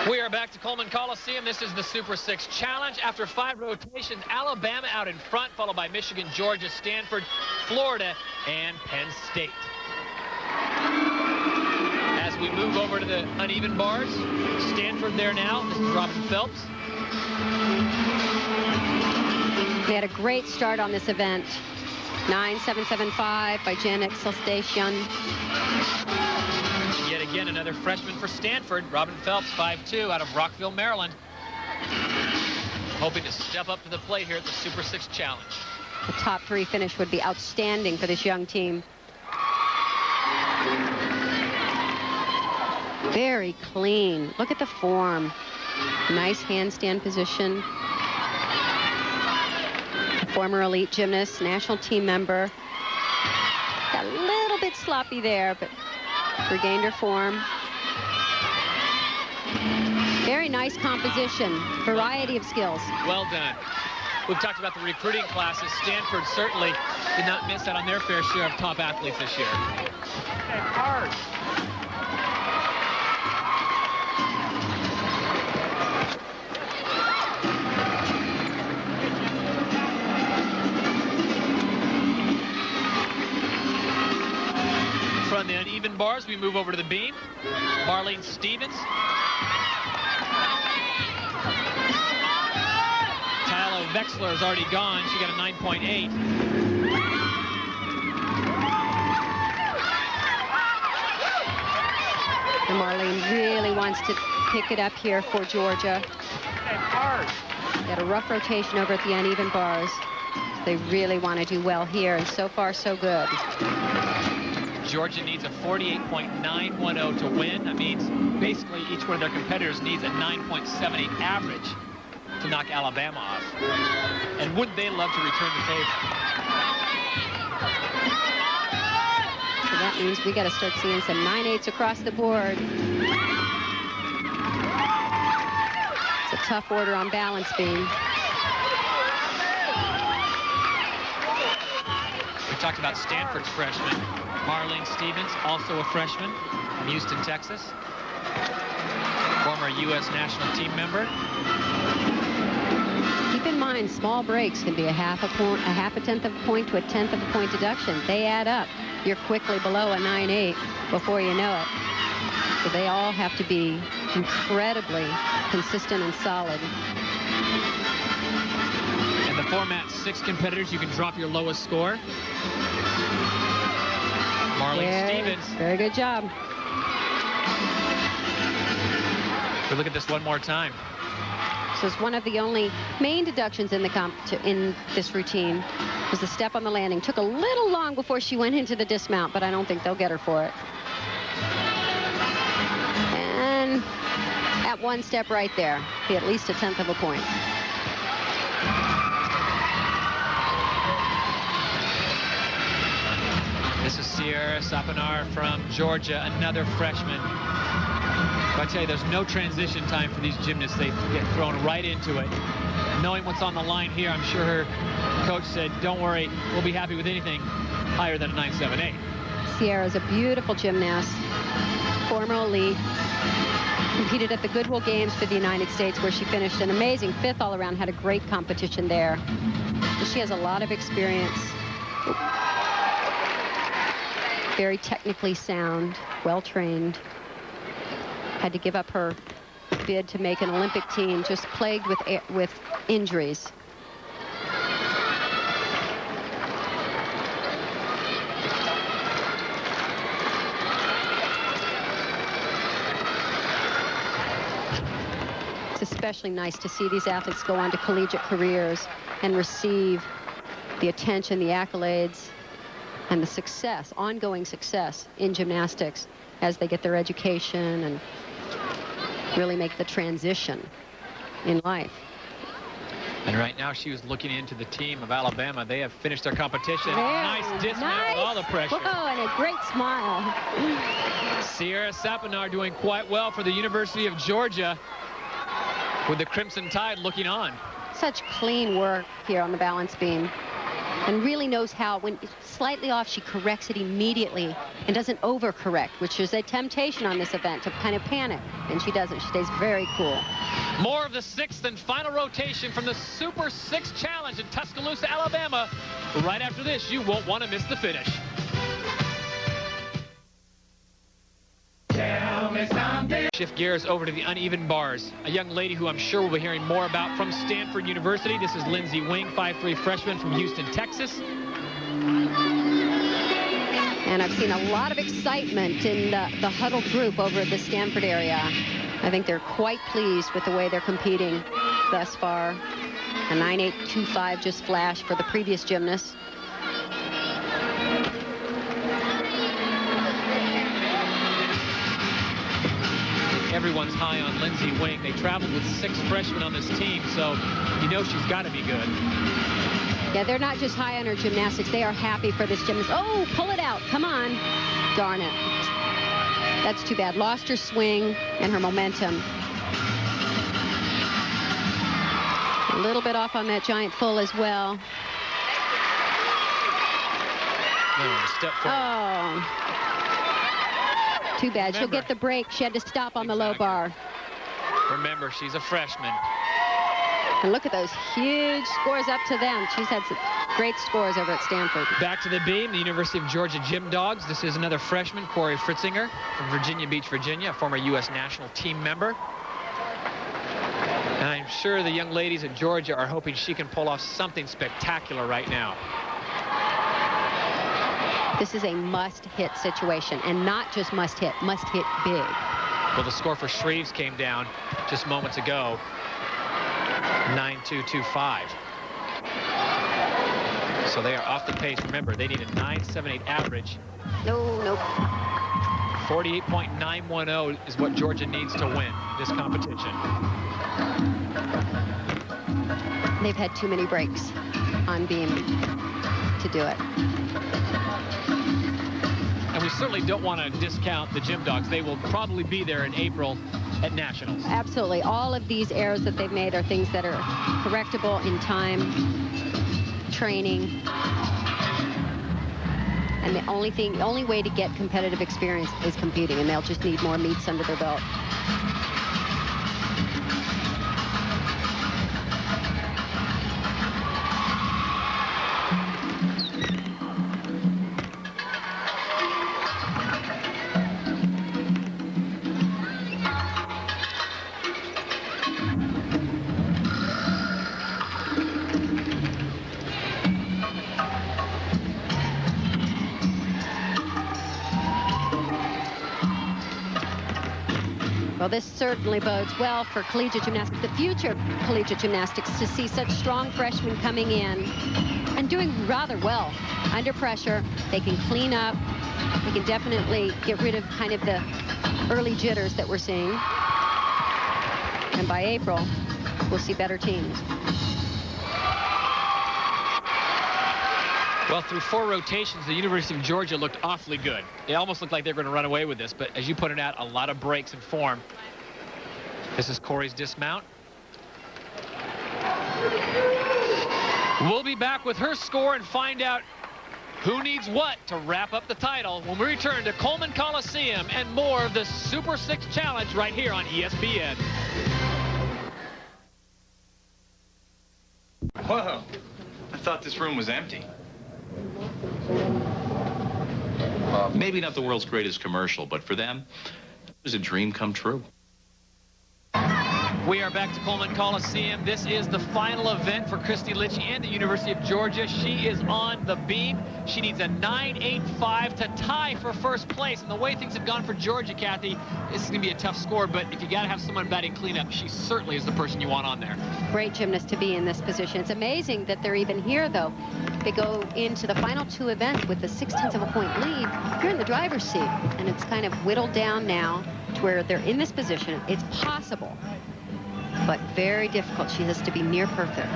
We are back to Coleman Coliseum. This is the Super 6 Challenge. After 5 rotations, Alabama out in front, followed by Michigan, Georgia, Stanford, Florida, and Penn State. As we move over to the uneven bars, Stanford there now. This is Robin Phelps. They had a great start on this event. 9.775 by Janet Solstation. Yet again, another freshman for Stanford, Robin Phelps, 5'2", out of Rockville, Maryland. Hoping to step up to the plate here at the Super 6 Challenge. The top 3 finish would be outstanding for this young team. Very clean. Look at the form. Nice handstand position. Former elite gymnast, national team member. Got a little bit sloppy there, but regained her form. Very nice composition, variety of skills. Well done. We've talked about the recruiting classes. Stanford certainly did not miss out on their fair share of top athletes this year. Hard. From the uneven bars, we move over to the beam. Marline Stevens. Tyler Vexler is already gone. She got a 9.8. And Marline really wants to pick it up here for Georgia. They had a rough rotation over at the uneven bars. They really want to do well here, and so far so good. Georgia needs a 48.910 to win. That means basically each one of their competitors needs a 9.78 average to knock Alabama off. And wouldn't they love to return the favor? So that means we got to start seeing some 9.8s across the board. It's a tough order on balance beam. We talked about Stanford's freshman. Marline Stevens, also a freshman from Houston, Texas. Former U.S. national team member. Keep in mind, small breaks can be a half a tenth of a point to a tenth of a point deduction. They add up. You're quickly below a 9.8 before you know it. So they all have to be incredibly consistent and solid. In the format, 6 competitors, you can drop your lowest score. Marline Stevens. Very good job. We look at this one more time. This is one of the only main deductions in in this routine. Was the step on the landing. Took a little long before she went into the dismount, but I don't think they'll get her for it. And at one step right there, be at least a tenth of a point. This is Sierra Sapunar from Georgia, another freshman. But I tell you, there's no transition time for these gymnasts. They get thrown right into it. Knowing what's on the line here, I'm sure her coach said, don't worry, we'll be happy with anything higher than a 9.78. Sierra's a beautiful gymnast, former elite. Competed at the Goodwill Games for the United States, where she finished an amazing 5th all around, had a great competition there. But she has a lot of experience. Very technically sound, well-trained. Had to give up her bid to make an Olympic team, just plagued with injuries. It's especially nice to see these athletes go on to collegiate careers and receive the attention, the accolades, and the success, ongoing success in gymnastics as they get their education and really make the transition in life. And right now she was looking into the team of Alabama. They have finished their competition. Very nice dismount with all the pressure. Whoa, and a great smile. Sierra Sapunar doing quite well for the University of Georgia, with the Crimson Tide looking on. Such clean work here on the balance beam. and really knows how, when it's slightly off, she corrects it immediately and doesn't overcorrect, which is a temptation on this event, to kind of panic. And she doesn't. She stays very cool. More of the 6th and final rotation from the Super 6 Challenge in Tuscaloosa, Alabama. Right after this, you won't want to miss the finish. Shift gears over to the uneven bars. A young lady who I'm sure we'll be hearing more about from Stanford University. This is Lindsay Wing, 5'3" freshman from Houston, Texas. And I've seen a lot of excitement in the huddled group over at the Stanford area. I think they're quite pleased with the way they're competing thus far. A 9.825 just flashed for the previous gymnast. Everyone's high on Lindsay Wing. They traveled with 6 freshmen on this team, so you know she's got to be good. Yeah, they're not just high on her gymnastics. They are happy for this gymnast. Oh, pull it out. Come on. Darn it. That's too bad. Lost her swing and her momentum. A little bit off on that giant full as well. Step forward. Oh. Too bad. Remember, she'll get the break. She had to stop on the low bar. Remember, she's a freshman. And look at those huge scores up to them. She's had some great scores over at Stanford. Back to the beam, the University of Georgia Gym Dogs. This is another freshman, Cory Fritzinger from Virginia Beach, Virginia, a former U.S. national team member. And I'm sure the young ladies at Georgia are hoping she can pull off something spectacular right now. This is a must-hit situation, and not just must-hit big. Well, the score for Shreves came down just moments ago, 9.225. So they are off the pace. Remember, they need a 9.78 average. Nope. 48.910 is what Georgia needs to win this competition. They've had too many breaks on beam to do it. And we certainly don't want to discount the Gym Dogs. They will probably be there in April at Nationals. Absolutely. All of these errors that they've made are things that are correctable in time, training. And the only way to get competitive experience is competing, and they'll just need more meets under their belt. Well, this certainly bodes well for collegiate gymnastics, the future of collegiate gymnastics, to see such strong freshmen coming in and doing rather well under pressure. They can clean up. They can definitely get rid of kind of the early jitters that we're seeing. And by April, we'll see better teams. Well, through 4 rotations, the University of Georgia looked awfully good. It almost looked like they were going to run away with this, but as you pointed out, a lot of breaks in form. This is Cory's dismount. We'll be back with her score and find out who needs what to wrap up the title when we return to Coleman Coliseum and more of the Super 6 Challenge right here on ESPN. Whoa, I thought this room was empty. Maybe not the world's greatest commercial, but for them, it was a dream come true. We are back to Coleman Coliseum. This is the final event for Christy Litchie and the University of Georgia. She is on the beam. She needs a 9.85 to tie for first place. And the way things have gone for Georgia, Kathy, this is going to be a tough score. But if you got to have someone batting cleanup, she certainly is the person you want on there. Great gymnast to be in this position. It's amazing that they're even here, though. They go into the final 2 events with the 0.6 of a point lead. You're in the driver's seat, and it's kind of whittled down now to where they're in this position. It's possible, but very difficult. She has to be near perfect.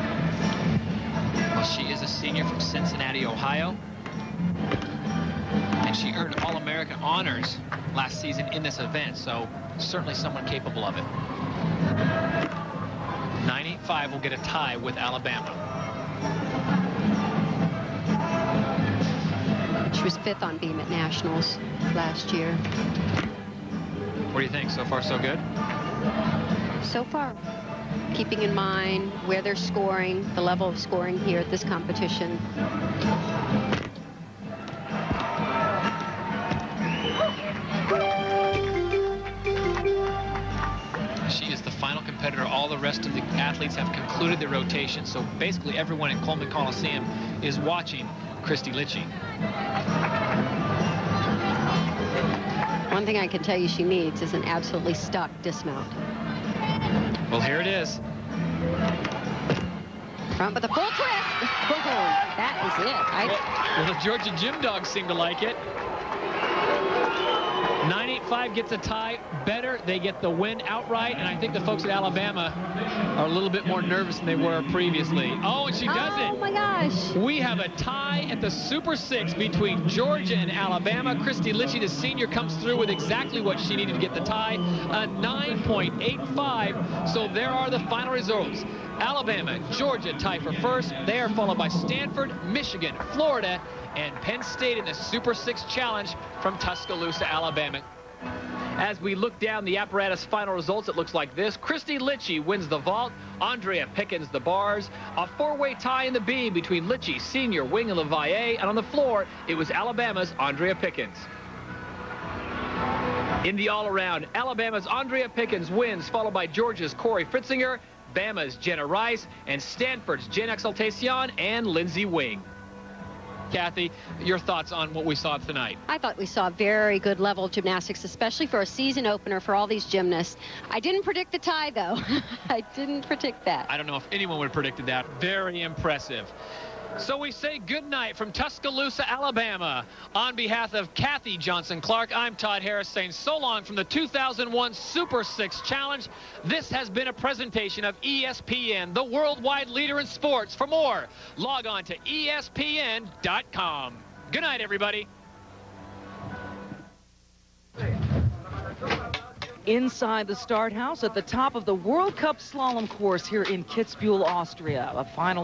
Well, she is a senior from Cincinnati, Ohio. And she earned All-American honors last season in this event, so certainly someone capable of it. 9.85 will get a tie with Alabama. She was 5th on beam at Nationals last year. What do you think? So far, so good? So far, keeping in mind where they're scoring, the level of scoring here at this competition. She is the final competitor. All the rest of the athletes have concluded their rotation, so basically everyone in Coleman Coliseum is watching Kristi Litchie. One thing I can tell you she needs is an absolutely stock dismount. Well, here it is. Front with a full twist. Oh, that is it. Well, the Georgia Gym Dogs seem to like it. 985 gets a tie. Better, they get the win outright, and I think the folks at Alabama are a little bit more nervous than they were previously. Oh, and she does it. Oh my gosh. We have a tie at the Super 6 between Georgia and Alabama. Kristi Litchie, the senior, comes through with exactly what she needed to get the tie, a 9.85. So there are the final results. Alabama, Georgia tie for first. They are followed by Stanford, Michigan, Florida, and Penn State in the Super 6 Challenge from Tuscaloosa, Alabama. As we look down the apparatus final results, it looks like this. Kristi Litchie wins the vault. Andrea Pickens the bars. A 4-way tie in the beam between Litchie, Senior, Wing, and LeValle. And on the floor, it was Alabama's Andrea Pickens. In the all-around, Alabama's Andrea Pickens wins, followed by Georgia's Cory Fritzinger, Bama's Jenna Rice, and Stanford's Jen Exaltacion and Lindsay Wing. Kathy, your thoughts on what we saw tonight? I thought we saw very good level of gymnastics, especially for a season opener for all these gymnasts. I didn't predict the tie, though. I didn't predict that. I don't know if anyone would have predicted that. Very impressive. So we say good night from Tuscaloosa, Alabama. On behalf of Kathy Johnson-Clark, I'm Todd Harris saying so long from the 2001 Super 6 Challenge. This has been a presentation of ESPN, the worldwide leader in sports. For more, log on to ESPN.com. Good night, everybody. Inside the start house at the top of the World Cup slalom course here in Kitzbühel, Austria. A final